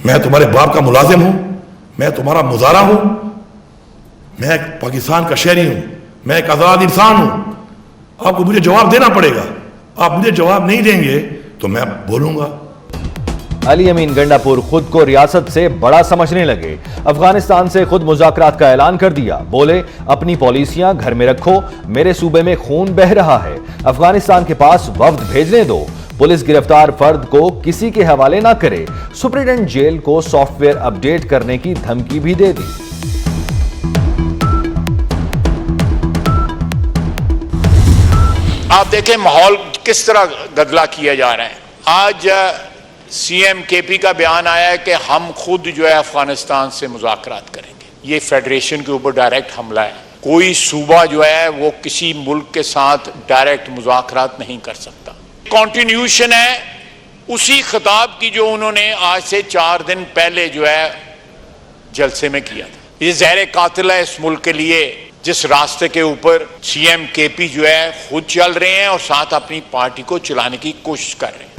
मैं तुम्हारे बाप का मुलाजिम हूं, मैं तुम्हारा मुजारा हूं, मैं पाकिस्तान का शहरी हूं, मैं एक आज़ाद इंसान हूं। आपको मुझे जवाब देना पड़ेगा। आप मुझे जवाब नहीं देंगे तो मैं बोलूंगा। अली अमीन गंडापुर खुद को रियासत से बड़ा समझने लगे। अफगानिस्तान से खुद मुज़ाकरात का ऐलान कर दिया। बोले अपनी पॉलिसियां घर में रखो, मेरे सूबे में खून बह रहा है, अफगानिस्तान के पास वफ्द भेजने दो। पुलिस गिरफ्तार फर्द को किसी के हवाले ना करे। सुप्रीडेंट जेल को सॉफ्टवेयर अपडेट करने की धमकी भी दे दी। आप देखें माहौल किस तरह गदला किया जा रहा है। आज सीएम केपी का बयान आया है कि हम खुद जो है अफगानिस्तान से मुज़ाकरात करेंगे। ये फेडरेशन के ऊपर डायरेक्ट हमला है। कोई सूबा जो है वो किसी मुल्क के साथ डायरेक्ट मुज़ाकरात नहीं कर सकता। कॉन्टिन्यूशन है उसी खिताब की जो उन्होंने आज से 4 दिन पहले जो है जलसे में किया था। ये ज़हर कातिल है इस मुल्क के लिए, जिस रास्ते के ऊपर सीएम केपी जो है खुद चल रहे हैं और साथ अपनी पार्टी को चलाने की कोशिश कर रहे हैं।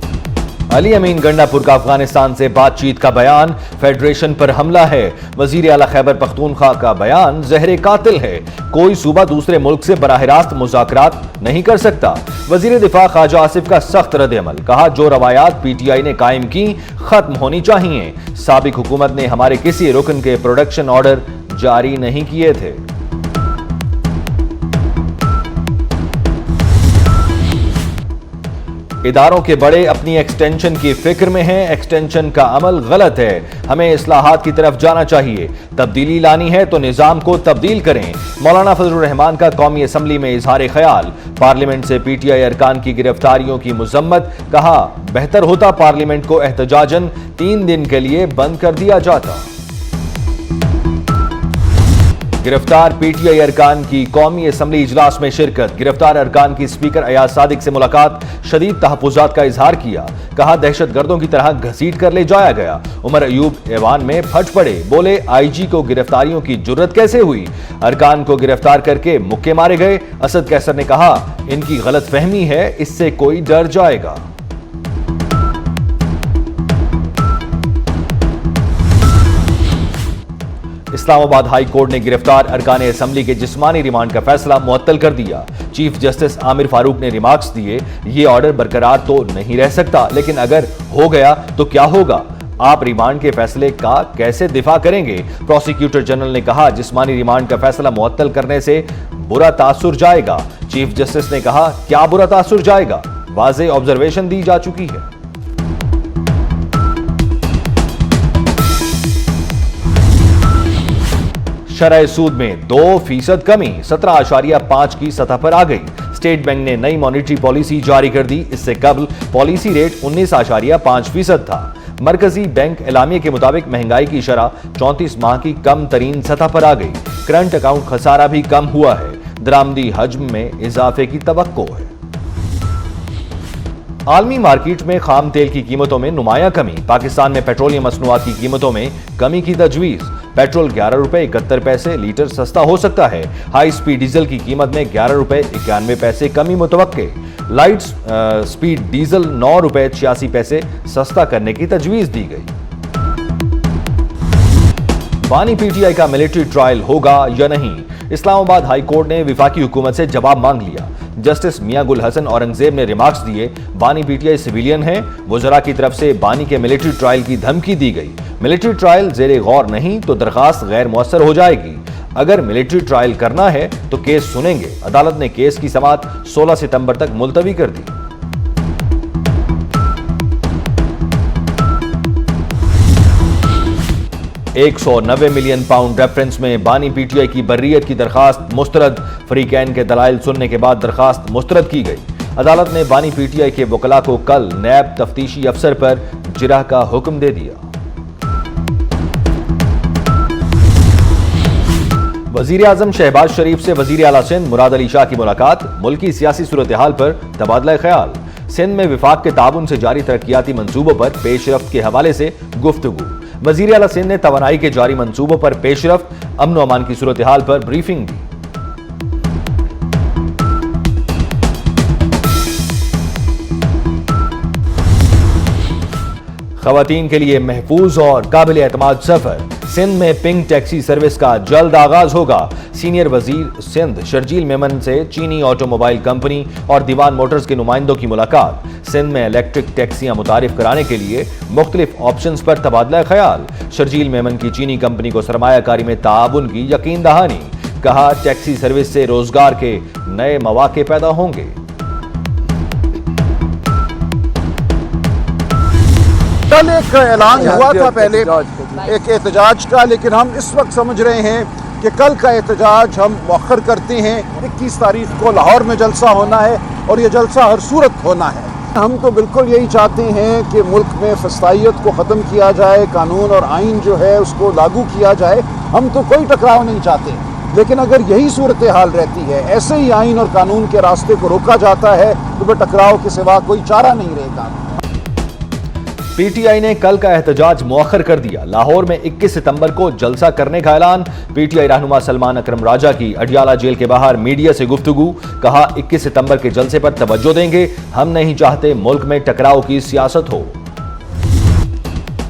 अली अमीन गंडापुर का अफगानिस्तान से बातचीत का बयान फेडरेशन पर हमला है। वजीर आला खैबर पख्तूनख्वा का बयान ज़हर कातिल है। कोई सूबा दूसरे मुल्क से बराह रास्त मुज़ाकरात नहीं कर सकता। वजीर दिफा ख्वाजा आसिफ का सख्त रद्द-ए-अमल। कहा जो रवायात पीटीआई ने कायम की खत्म होनी चाहिए। साबिक हुकूमत ने हमारे किसी रुकन के प्रोडक्शन ऑर्डर जारी नहीं किए थे। इदारों के बड़े अपनी एक्सटेंशन की फिक्र में हैं। एक्सटेंशन का अमल गलत है। हमें इस्लाहात की तरफ जाना चाहिए। तब्दीली लानी है तो निजाम को तब्दील करें। मौलाना फजलुर रहमान का कौमी असम्बली में इजहार ख्याल। पार्लियामेंट से पीटीआई अरकान की गिरफ्तारियों की मुजम्मत। कहा बेहतर होता पार्लियामेंट को एहतजाजन 3 दिन के लिए बंद कर दिया जाता। गिरफ्तार पीटीआई अरकान की कौमी असम्बली इजलास में शिरकत। गिरफ्तार अरकान की स्पीकर अयाज सादिक से मुलाकात। शदीद तहफ़्फ़ुज़ात का इजहार किया। कहा दहशतगर्दों की तरह घसीट कर ले जाया गया। उमर अयूब ऐवान में फट पड़े। बोले आईजी को गिरफ्तारियों की जुर्रत कैसे हुई। अरकान को गिरफ्तार करके मुक्के मारे गए। असद कैसर ने कहा इनकी गलत फहमी है, इससे कोई डर जाएगा। इस्लामाबाद हाई कोर्ट ने गिरफ्तार अरकान असम्बली के जिस्मानी रिमांड का फैसला मुअत्तल कर दिया। चीफ जस्टिस आमिर फारूक ने रिमार्क्स दिए ये ऑर्डर बरकरार तो नहीं रह सकता, लेकिन अगर हो गया तो क्या होगा। आप रिमांड के फैसले का कैसे दिफा करेंगे। प्रोसिक्यूटर जनरल ने कहा जिस्मानी रिमांड का फैसला मुअत्तल करने से बुरा तासुर जाएगा। चीफ जस्टिस ने कहा क्या बुरा तासुर जाएगा, वाज़ेह ऑब्जर्वेशन दी जा चुकी है। शरह सूद में 2% कमी 17.5 की सतह पर आ गई। स्टेट बैंक ने नई मॉनेटरी पॉलिसी जारी कर दी। इससे कबल पॉलिसी रेट 19.5% था। मरकजी बैंक एलामिया के मुताबिक महंगाई की शरह 34 माह की कम तरीन सतह पर आ गई। करंट अकाउंट खसारा भी कम हुआ है। दरामदी हजम में इजाफे की तवक्को है। आलमी मार्केट में खाम तेल की कीमतों में नुमाया कमी। पाकिस्तान में पेट्रोलियम मसनूआत की कीमतों में कमी की तजवीज। पेट्रोल 11 रुपए 71 पैसे लीटर सस्ता हो सकता है। हाई स्पीड डीजल की कीमत में 11 रुपए 91 पैसे कमी मुतवक्के। लाइट स्पीड डीजल 9 रुपए 86 पैसे सस्ता करने की तजवीज दी गई। बानी पीटीआई का मिलिट्री ट्रायल होगा या नहीं। इस्लामाबाद हाई कोर्ट ने विफाकी हुकूमत से जवाब मांग लिया। जस्टिस मियां गुल हसन औरंगजेब ने रिमार्क्स दिए बानी पीटीआई सिविलियन है। वज़रा की तरफ से बानी के मिलिट्री ट्रायल की धमकी दी गई। मिलिट्री ट्रायल ज़ेरे गौर नहीं तो दरखास्त गैर मुअस्सर हो जाएगी। अगर मिलिट्री ट्रायल करना है तो केस सुनेंगे। अदालत ने केस की समाअत 16 सितंबर तक मुलतवी कर दी। £190 मिलियन रेफरेंस में बानी पीटीआई की बर्रियत की दरखास्त मुस्तरद। फरीकैन के दलाइल सुनने के बाद दरखास्त मुस्तरद की गई। अदालत ने बानी पीटीआई के वकला को कल नैब तफ्तीशी अफसर पर जिरह का हुक्म दे दिया। वजीर आजम शहबाज शरीफ से वजीर आला सिंध मुराद अली शाह की मुलाकात। मुल्की सियासी सूरत हाल पर तबादला ख्याल। सिंध में विफाक के ताबुन से जारी तरक्याती मंसूबों पर पेशरफ्त के हवाले से गुफ्तगू। वजीर आला सिंध ने तवानाई के जारी मंसूबों पर पेशरफ्त, अमन अमान की सूरत हाल पर ब्रीफिंग दी। खवातीन के लिए महफूज और काबिल एतमाद सफर, सिंध में पिंक टैक्सी सर्विस का जल्द आगाज होगा। सीनियर वजीर सिंध शर्जील मेमन से चीनी ऑटोमोबाइल कंपनी और दीवान मोटर्स के नुमाइंदों की मुलाकात। सिंध में इलेक्ट्रिक टैक्सियां मुतारिफ कराने के लिए मुख्तलिफ ऑप्शंस पर तबादला ख्याल। शर्जील मेमन की चीनी कंपनी को सरमायाकारी में ताउन की यकीन दहानी। कहा, टैक्सी सर्विस से रोजगार के नए मौके पैदा होंगे। कल एक ऐलान हुआ था पहले एक एहतजाज का, लेकिन हम इस वक्त समझ रहे हैं कि कल का एहतजाज हम मौखर करते हैं। 21 तारीख को लाहौर में जलसा होना है और ये जलसा हर सूरत होना है। हम तो बिल्कुल यही चाहते हैं कि मुल्क में फसादियत को ख़त्म किया जाए, कानून और आइन जो है उसको लागू किया जाए। हम तो कोई टकराव नहीं चाहते, लेकिन अगर यही सूरत हाल रहती है, ऐसे ही आइन और कानून के रास्ते को रोका जाता है, तो फिर टकराव के सिवा कोई चारा नहीं रहेगा। पीटीआई ने कल का एहतजाज मुअख्खर कर दिया। लाहौर में 21 सितंबर को जलसा करने का ऐलान। पीटीआई रहनुमा सलमान अकरम राजा की अडियाला जेल के बाहर मीडिया से गुफ्तगू। कहा, 21 सितंबर के जलसे पर तवज्जो देंगे, हम नहीं चाहते मुल्क में टकराव की सियासत हो।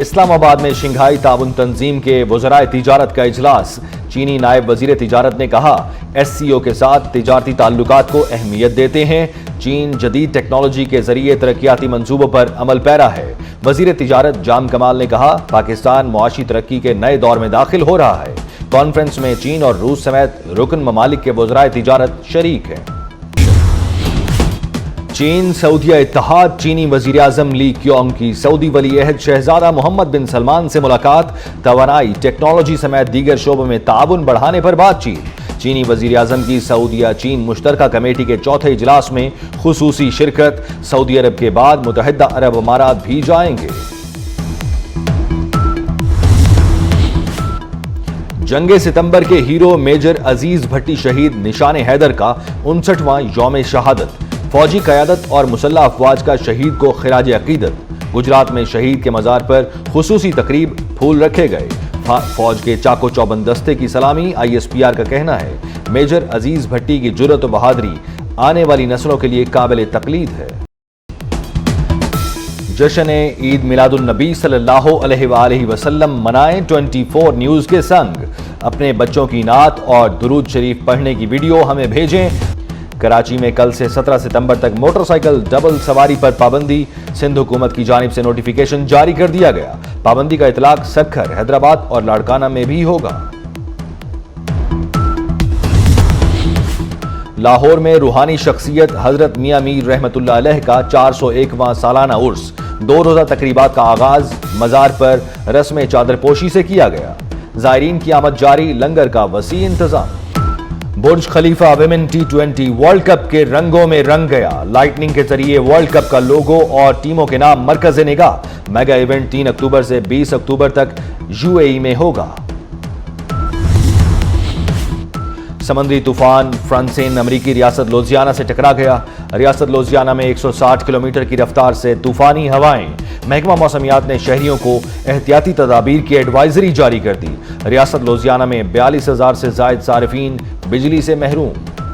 इस्लामाबाद में शंघाई ताउन तंजीम के वज़राए तिजारत का इजलास। चीनी नायब वजीर तिजारत ने कहा, एससीओ के साथ तिजारती ताल्लुकात को अहमियत देते हैं। चीन जदीद टेक्नोलॉजी के जरिए तरक्याती मंसूबों पर अमल पैरा है। वजीर तिजारत जाम कमाल ने कहा, पाकिस्तान मुआशी तरक्की के नए दौर में दाखिल हो रहा है। कॉन्फ्रेंस में चीन और रूस समेत रुकन ममालिक के वज़राए तिजारत शरीक हैं। चीन सऊदिया इत्तेहाद। चीनी वजीर आजम ली क्योंग की सऊदी वली अहद शहजादा मोहम्मद बिन सलमान से मुलाकात। तवानाई, टेक्नोलॉजी समेत दीगर शोबों में ताउन बढ़ाने पर बातचीत। चीनी वजीर आजम की सऊदिया चीन मुश्तरका कमेटी के चौथे इजलास में खुसूसी शिरकत। सऊदी अरब के बाद मुत्तहिदा अरब अमारात भी जाएंगे। जंगे सितंबर के हीरो मेजर अजीज भट्टी शहीद निशान हैदर का 59वां यौम शहादत। फौजी क़यादत और मुसल्लह अफवाज का शहीद को खिराज अकीदत। गुजरात में शहीद के मज़ार पर खुसूसी तकरीब, फूल रखे गए। फौज के चाको चौबंद दस्ते की सलामी। ISPR का कहना है, मेजर अजीज भट्टी की जुर्रत और बहादुरी आने वाली नस्लों के लिए काबिल तकलीद है। जश्न ईद मिलादुन नबी सल्लल्लाहु अलैहि वसल्लम मनाएं 24 न्यूज़ के संग। अपने बच्चों की नात और दुरूद शरीफ पढ़ने की वीडियो हमें भेजें। कराची में कल से 17 सितंबर तक मोटरसाइकिल डबल सवारी पर पाबंदी। सिंध हुकूमत की जानिब से नोटिफिकेशन जारी कर दिया गया। पाबंदी का इतलाक सक्खर, हैदराबाद और लाड़काना में भी होगा। लाहौर में रूहानी शख्सियत हजरत मियां मीर रहमतुल्लाह अलैह का 401वां सालाना उर्स। 2 रोजा तकरीबात का आगाज मज़ार पर रस्म चादरपोशी से किया गया। ज़ायरीन की आमद जारी, लंगर का वसी इंतजाम। बुर्ज खलीफा विमेन T20 वर्ल्ड कप के रंगों में रंग गया। लाइटनिंग के जरिए वर्ल्ड कप का लोगो और टीमों के नाम मरकज़ निगाह। मेगा इवेंट 3 अक्टूबर से 20 अक्टूबर तक UAE में होगा। समुद्री तूफान फ्रांसिन अमरीकी रियासत लुजियाना से टकरा गया। रियासत लुजियाना में 160 किलोमीटर की रफ्तार से तूफानी हवाएं। महकमा मौसमियात ने शहरियों को एहतियाती तदाबीर की एडवाइजरी जारी कर दी। रियासत लुजियाना में 42,000 से ज़ायद सारिफीन बिजली से महरूम।